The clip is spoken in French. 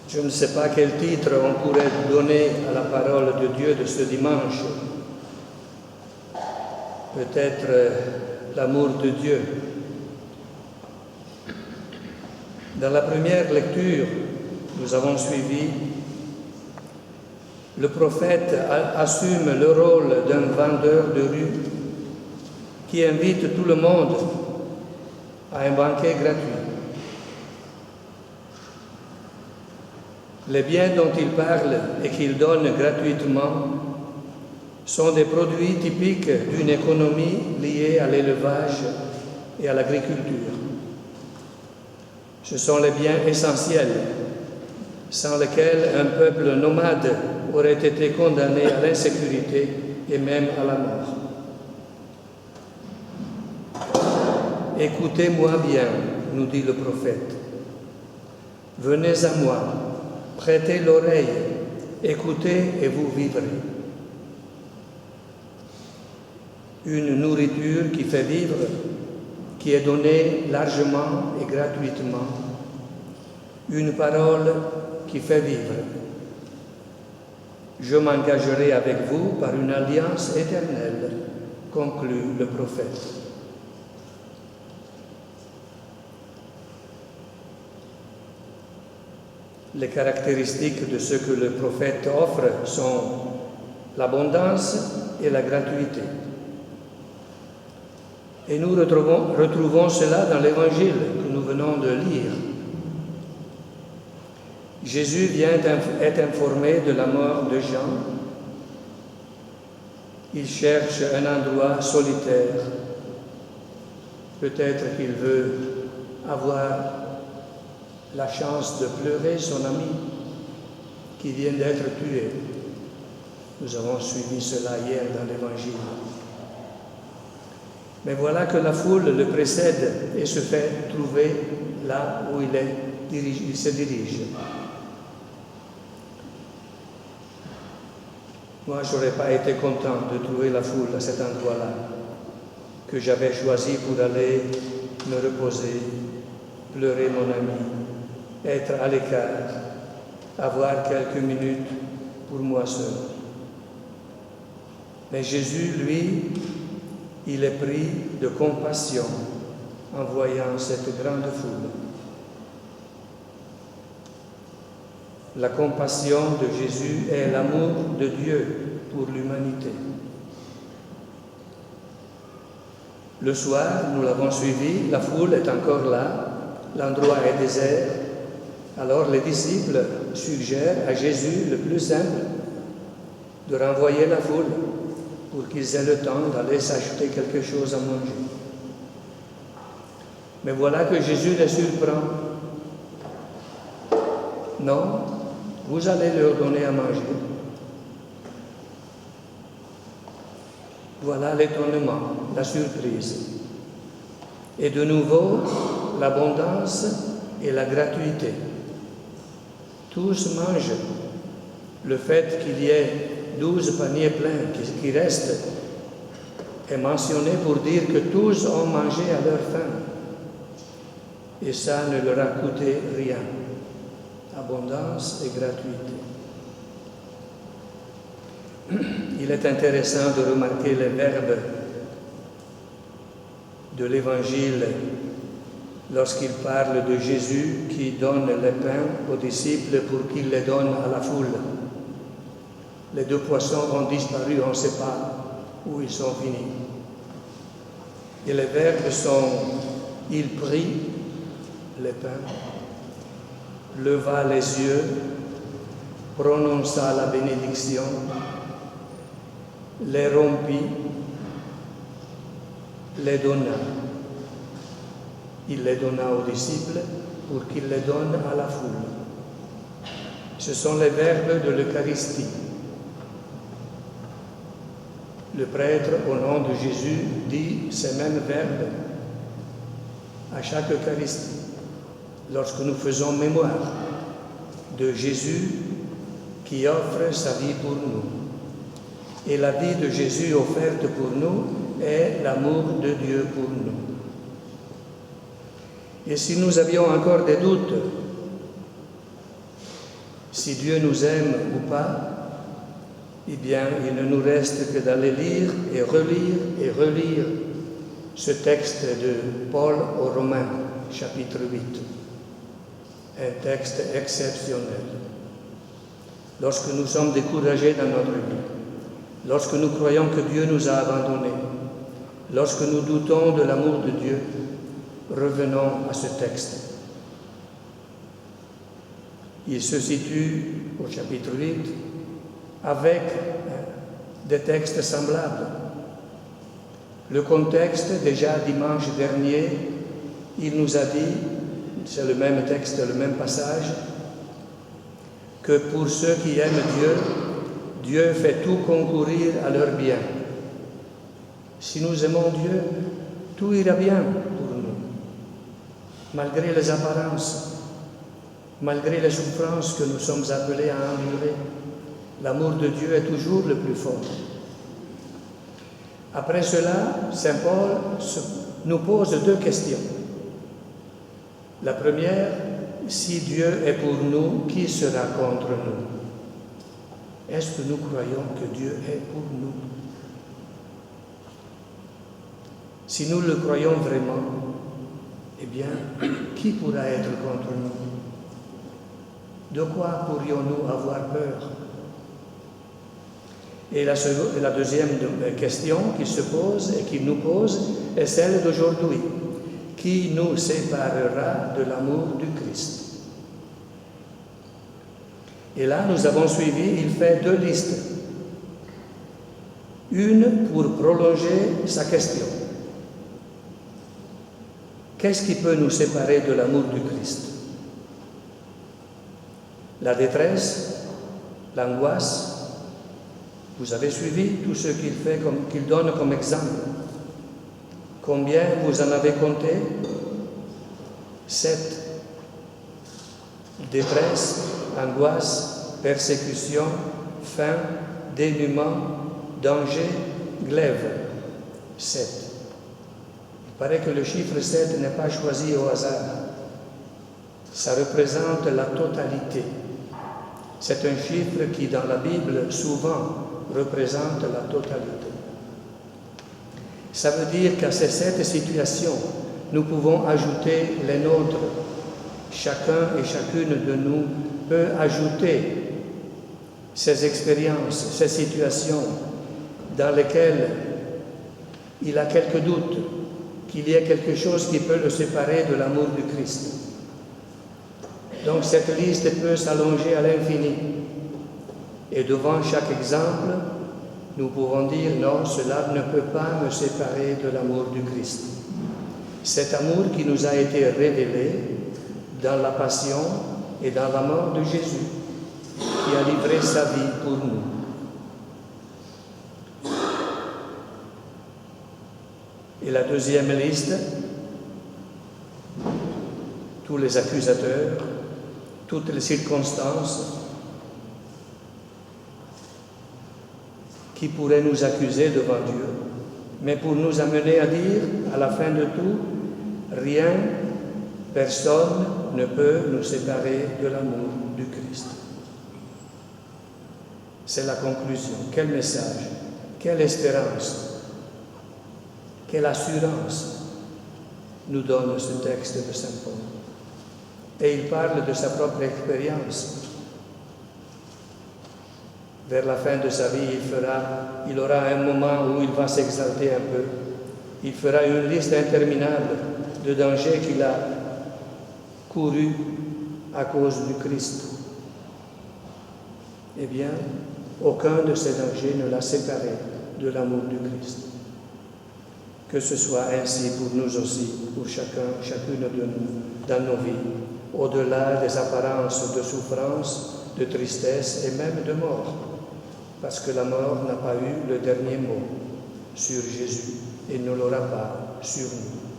Je ne sais pas quel titre on pourrait donner à la parole de Dieu de ce dimanche. Peut-être l'amour de Dieu. Dans la première lecture, nous avons suivi, le prophète assume le rôle d'un vendeur de rue qui invite tout le monde à un banquet gratuit. Les biens dont il parle et qu'il donne gratuitement sont des produits typiques d'une économie liée à l'élevage et à l'agriculture. Ce sont les biens essentiels, sans lesquels un peuple nomade aurait été condamné à l'insécurité et même à la mort. Écoutez-moi bien, nous dit le prophète. Venez à moi, prêtez l'oreille, écoutez et vous vivrez. Une nourriture qui fait vivre, qui est donnée largement et gratuitement. Une parole qui fait vivre. Je m'engagerai avec vous par une alliance éternelle, conclut le prophète. Les caractéristiques de ce que le prophète offre sont l'abondance et la gratuité. Et nous retrouvons cela dans l'Évangile que nous venons de lire. Jésus vient être informé de la mort de Jean. Il cherche un endroit solitaire. Peut-être qu'il veut avoir la chance de pleurer son ami qui vient d'être tué. Nous avons suivi cela hier dans l'Évangile. Mais voilà que la foule le précède et se fait trouver là où il se dirige. Moi, je n'aurais pas été content de trouver la foule à cet endroit-là, que j'avais choisi pour aller me reposer, pleurer mon ami, être à l'écart, avoir quelques minutes pour moi seul. Mais Jésus, lui, il est pris de compassion en voyant cette grande foule. La compassion de Jésus est l'amour de Dieu pour l'humanité. Le soir, nous l'avons suivi, la foule est encore là, l'endroit est désert. Alors les disciples suggèrent à Jésus le plus simple, de renvoyer la foule pour qu'ils aient le temps d'aller s'acheter quelque chose à manger. Mais voilà que Jésus les surprend. Non, vous allez leur donner à manger. Voilà l'étonnement, la surprise. Et de nouveau, l'abondance et la gratuité. Tous mangent. Le fait qu'il y ait 12 paniers pleins qui restent est mentionné pour dire que tous ont mangé à leur faim. Et ça ne leur a coûté rien. Abondance et gratuité. Il est intéressant de remarquer les verbes de l'Évangile lorsqu'il parle de Jésus qui donne les pains aux disciples pour qu'ils les donnent à la foule. Les 2 poissons ont disparu, on ne sait pas où ils sont finis. Et les verbes sont « il prit les pains, leva les yeux, prononça la bénédiction, les rompit, les donna. Il les donna aux disciples pour qu'ils les donnent à la foule. » Ce sont les verbes de l'Eucharistie. Le prêtre, au nom de Jésus, dit ces mêmes verbes à chaque Eucharistie, lorsque nous faisons mémoire de Jésus qui offre sa vie pour nous. Et la vie de Jésus offerte pour nous est l'amour de Dieu pour nous. Et si nous avions encore des doutes, Si Dieu nous aime ou pas, eh bien, il ne nous reste que d'aller lire et relire ce texte de Paul aux Romains, chapitre 8. Un texte exceptionnel. Lorsque nous sommes découragés dans notre vie, lorsque nous croyons que Dieu nous a abandonnés, lorsque nous doutons de l'amour de Dieu, revenons à ce texte. Il se situe au chapitre 8 avec des textes semblables. Le contexte, déjà dimanche dernier, il nous a dit, c'est le même texte, le même passage, que pour ceux qui aiment Dieu, Dieu fait tout concourir à leur bien. Si nous aimons Dieu, tout ira bien pour nous, malgré les apparences, malgré les souffrances que nous sommes appelés à endurer. L'amour de Dieu est toujours le plus fort. Après cela, Saint Paul nous pose deux questions. La première, si Dieu est pour nous, qui sera contre nous? Est-ce que nous croyons que Dieu est pour nous? Si nous le croyons vraiment, eh bien, qui pourra être contre nous? De quoi pourrions-nous avoir peur? Et la deuxième question qui se pose et qui nous pose est celle d'aujourd'hui. Qui nous séparera de l'amour du Christ? Et là, nous avons suivi, il fait deux listes. Une pour prolonger sa question. Qu'est-ce qui peut nous séparer de l'amour du Christ? La détresse, l'angoisse. Vous avez suivi tout ce qu'il donne comme exemple. Combien vous en avez compté? 7. Détresse, angoisse, persécution, faim, dénuement, danger, glaive. 7. Il paraît que le chiffre 7 n'est pas choisi au hasard. Ça représente la totalité. C'est un chiffre qui, dans la Bible, souvent représente la totalité. Ça veut dire qu'à ces 7 situations, nous pouvons ajouter les nôtres. Chacun et chacune de nous peut ajouter ces expériences, ces situations dans lesquelles il a quelques doutes, qu'il y ait quelque chose qui peut le séparer de l'amour du Christ. Donc cette liste peut s'allonger à l'infini. Et devant chaque exemple, nous pouvons dire non, cela ne peut pas me séparer de l'amour du Christ. Cet amour qui nous a été révélé dans la passion et dans la mort de Jésus, qui a livré sa vie pour nous. Et la deuxième liste, tous les accusateurs, toutes les circonstances qui pourraient nous accuser devant Dieu, mais pour nous amener à dire, à la fin de tout, rien, personne ne peut nous séparer de l'amour du Christ. C'est la conclusion. Quel message, quelle espérance, quelle assurance nous donne ce texte de Saint Paul. Et il parle de sa propre expérience. Vers la fin de sa vie, il aura un moment où il va s'exalter un peu. Il fera une liste interminable de dangers qu'il a couru à cause du Christ. Eh bien, aucun de ces dangers ne l'a séparé de l'amour du Christ. Que ce soit ainsi pour nous aussi, pour chacune de nous, dans nos vies, au-delà des apparences de souffrance, de tristesse et même de mort, parce que la mort n'a pas eu le dernier mot sur Jésus et ne l'aura pas sur nous.